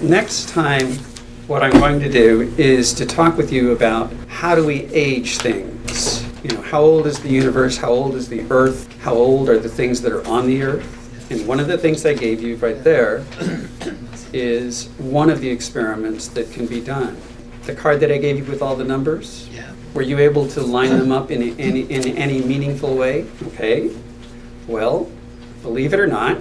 Next time, what I'm going to do is to talk with you about how do we age things. You know, how old is the universe? How old is the Earth? How old are the things that are on the Earth? And one of the things I gave you right there is one of the experiments that can be done. The card that I gave you with all the numbers, were you able to line them up in any meaningful way? Okay. Well, believe it or not,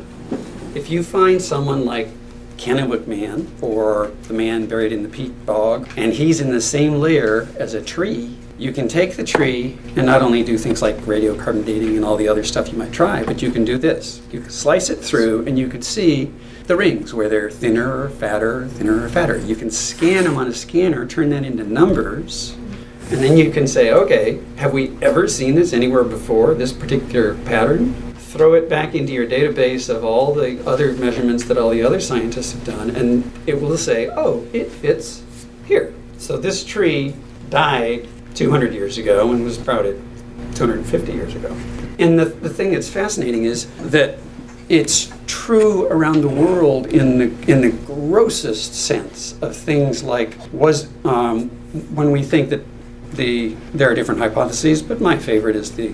if you find someone like Kennewick Man, or the man buried in the peat bog, and he's in the same layer as a tree, you can take the tree and not only do things like radiocarbon dating and all the other stuff you might try, but you can do this. You can slice it through and you can see the rings, where they're thinner or fatter, thinner or fatter. You can scan them on a scanner, turn that into numbers, and then you can say, okay, have we ever seen this anywhere before, this particular pattern? Throw it back into your database of all the other measurements that all the other scientists have done, and it will say, oh, it fits here. So this tree died 200 years ago and was sprouted 250 years ago. And the thing that's fascinating is that it's true around the world in the grossest sense of things like when we think that there are different hypotheses, but my favorite is the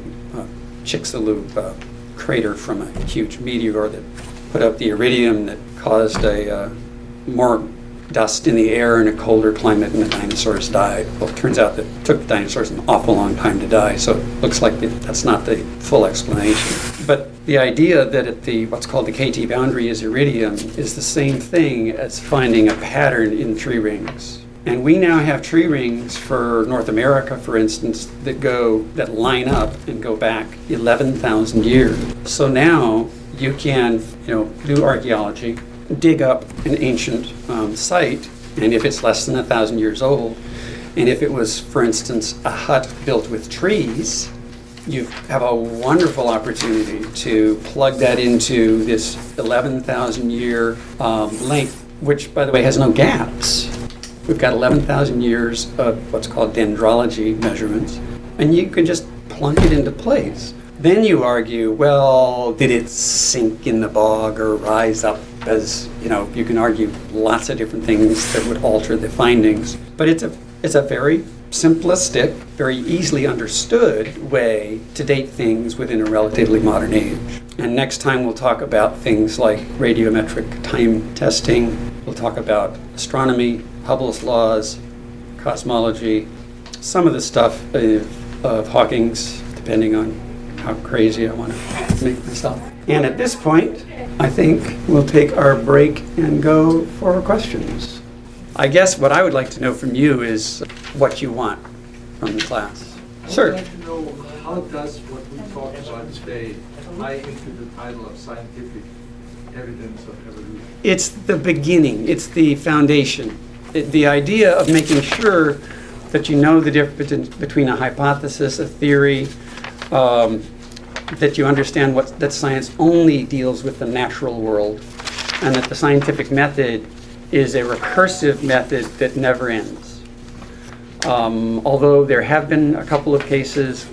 Chicxulub crater from a huge meteor that put out the iridium that caused more dust in the air in a colder climate, and the dinosaurs died. Well, it turns out that it took the dinosaurs an awful long time to die, so it looks like that's not the full explanation. But the idea that at what's called the KT boundary is iridium is the same thing as finding a pattern in tree rings. And we now have tree rings for North America, for instance, that line up and go back 11,000 years. So now you can, do archaeology, dig up an ancient site, and if it's less than 1,000 years old, and if it was, for instance, a hut built with trees, you have a wonderful opportunity to plug that into this 11,000 year length, which, by the way, has no gaps. We've got 11,000 years of what's called dendrology measurements, and you can just plunk it into place. Then you argue, well, did it sink in the bog or rise up? As you can argue lots of different things that would alter the findings. But it's a very simplistic, very easily understood way to date things within a relatively modern age. And next time we'll talk about things like radiometric time testing. We'll talk about astronomy, Hubble's laws, cosmology, some of the stuff of Hawking's, depending on how crazy I want to make myself. And at this point, I think we'll take our break and go for questions. I guess what I would like to know from you is what you want from the class. Sure. I would like to know, how does what we talk about today tie into the title of scientific evidence of evolution? It's the beginning. It's the foundation. The idea of making sure that you know the difference between a hypothesis, a theory, that you understand that science only deals with the natural world, and that the scientific method is a recursive method that never ends. Although there have been a couple of cases,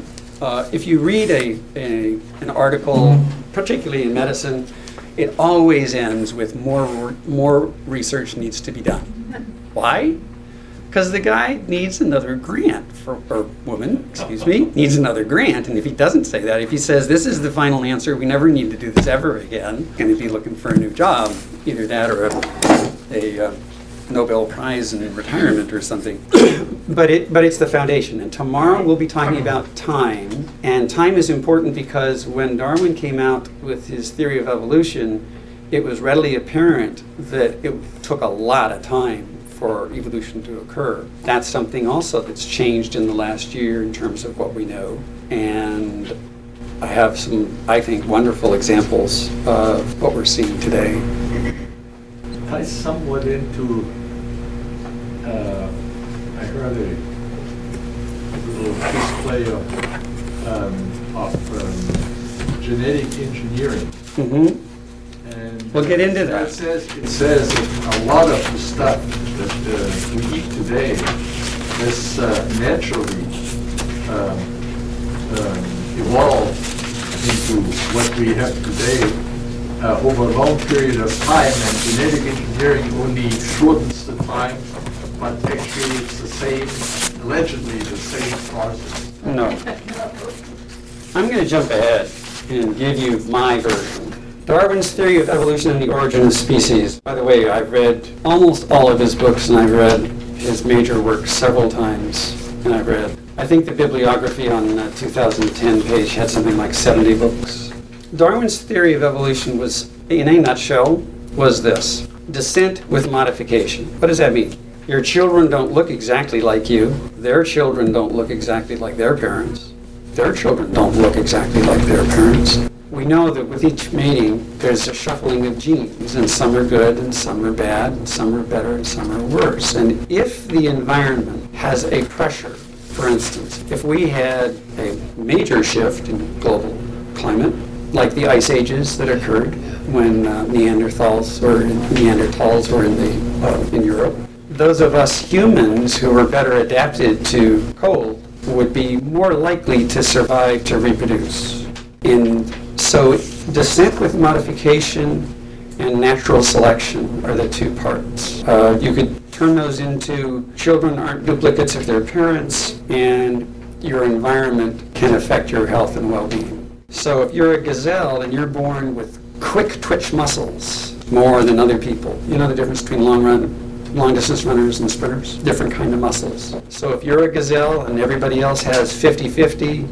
if you read an article, particularly in medicine, it always ends with more research needs to be done. Why? Because the guy needs another grant, or woman, excuse me, needs another grant. And if he doesn't say that, if he says this is the final answer, we never need to do this ever again, going to be looking for a new job, either that or a Nobel Prize in retirement or something. But it's the foundation. And tomorrow we'll be talking about time. And time is important because when Darwin came out with his theory of evolution, it was readily apparent that it took a lot of time for evolution to occur. That's something also that's changed in the last year in terms of what we know. And I have some, I think, wonderful examples of what we're seeing today. Ties somewhat into, I heard a little display of genetic engineering. Mm-hmm. And we'll get into that. It says that a lot of the stuff that we eat today has naturally evolved into what we have today over a long period of time, and genetic engineering only shortens the time, but actually it's the same, allegedly the same process. No. I'm going to jump ahead and give you my version. Darwin's theory of evolution and the origin of species. By the way, I've read almost all of his books, and I've read his major works several times, and I think the bibliography on the 2010 page had something like 70 books. Darwin's theory of evolution was, in a nutshell, was this: descent with modification. What does that mean? Your children don't look exactly like you. Their children don't look exactly like their parents. Their children don't look exactly like their parents. We know that with each mating, there's a shuffling of genes, and some are good, and some are bad, and some are better, and some are worse. And if the environment has a pressure, for instance, if we had a major shift in global climate, like the ice ages that occurred when Neanderthals were in Europe, those of us humans who were better adapted to cold would be more likely to survive to reproduce. And so descent with modification and natural selection are the two parts. You could turn those into children aren't duplicates of their parents, and your environment can affect your health and well-being. So if you're a gazelle and you're born with quick twitch muscles more than other people, you know the difference between long distance runners and sprinters, different kind of muscles. So if you're a gazelle and everybody else has 50-50,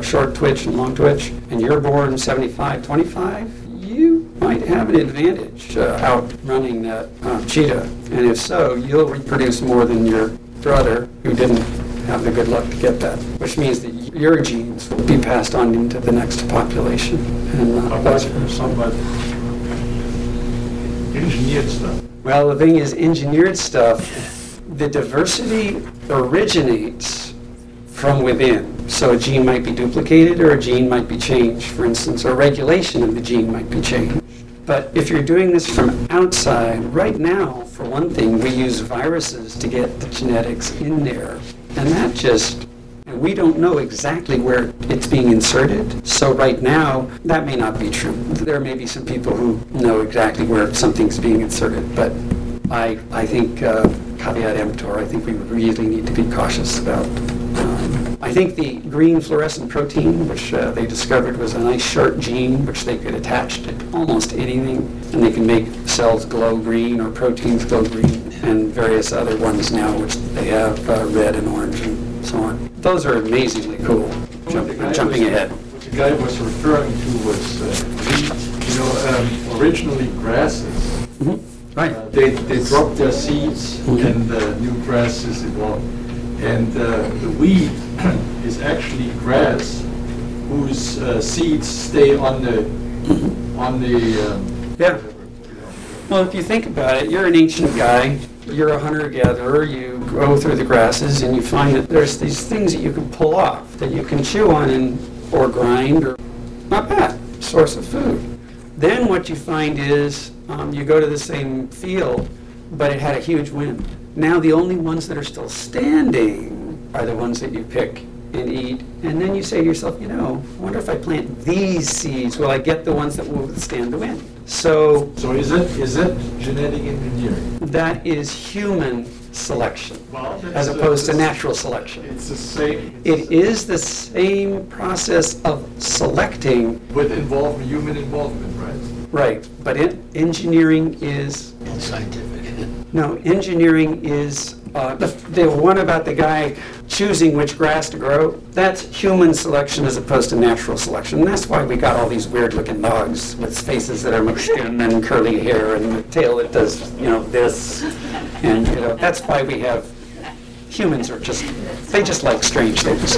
short twitch and long twitch, and you're born 75-25, you might have an advantage outrunning that cheetah. And if so, you'll reproduce more than your brother who didn't have the good luck to get that, which means that your genes will be passed on into the next population. And vice versa. Engineered stuff. Well, the thing is, engineered stuff, the diversity originates from within. So a gene might be duplicated or a gene might be changed, for instance, or regulation of the gene might be changed. But if you're doing this from outside, right now, for one thing, we use viruses to get the genetics in there. And that just, we don't know exactly where it's being inserted. So right now, that may not be true. There may be some people who know exactly where something's being inserted. But I think, caveat emptor, I think we really need to be cautious about. I think the green fluorescent protein, which they discovered was a nice short gene, which they could attach to almost anything, and they can make cells glow green or proteins glow green, and various other ones now, which they have red and orange and so on. Those are amazingly cool. Jumping ahead. What the guy was referring to was originally grasses. Mm-hmm. Right. They dropped their seeds, Mm-hmm. and new grasses evolved. And the weed is actually grass whose seeds stay on the Yeah. Well, if you think about it, you're an ancient guy, you're a hunter-gatherer, you go through the grasses and you find that there's these things that you can pull off, that you can chew on or grind, or not bad, source of food. Then what you find is you go to the same field, but it had a huge wind. Now the only ones that are still standing are the ones that you pick and eat. And then you say to yourself, I wonder if I plant these seeds, will I get the ones that will withstand the wind? So is it genetic engineering? That is human selection, Well, as opposed to natural selection. It's the same. It is the same process of selecting. With human involvement, right? Right, but engineering is... Scientific. No, engineering is the one about the guy choosing which grass to grow. That's human selection as opposed to natural selection. And that's why we got all these weird-looking dogs with faces that are Mexican and curly hair and a tail that does, this. And that's why we have humans they just like strange things.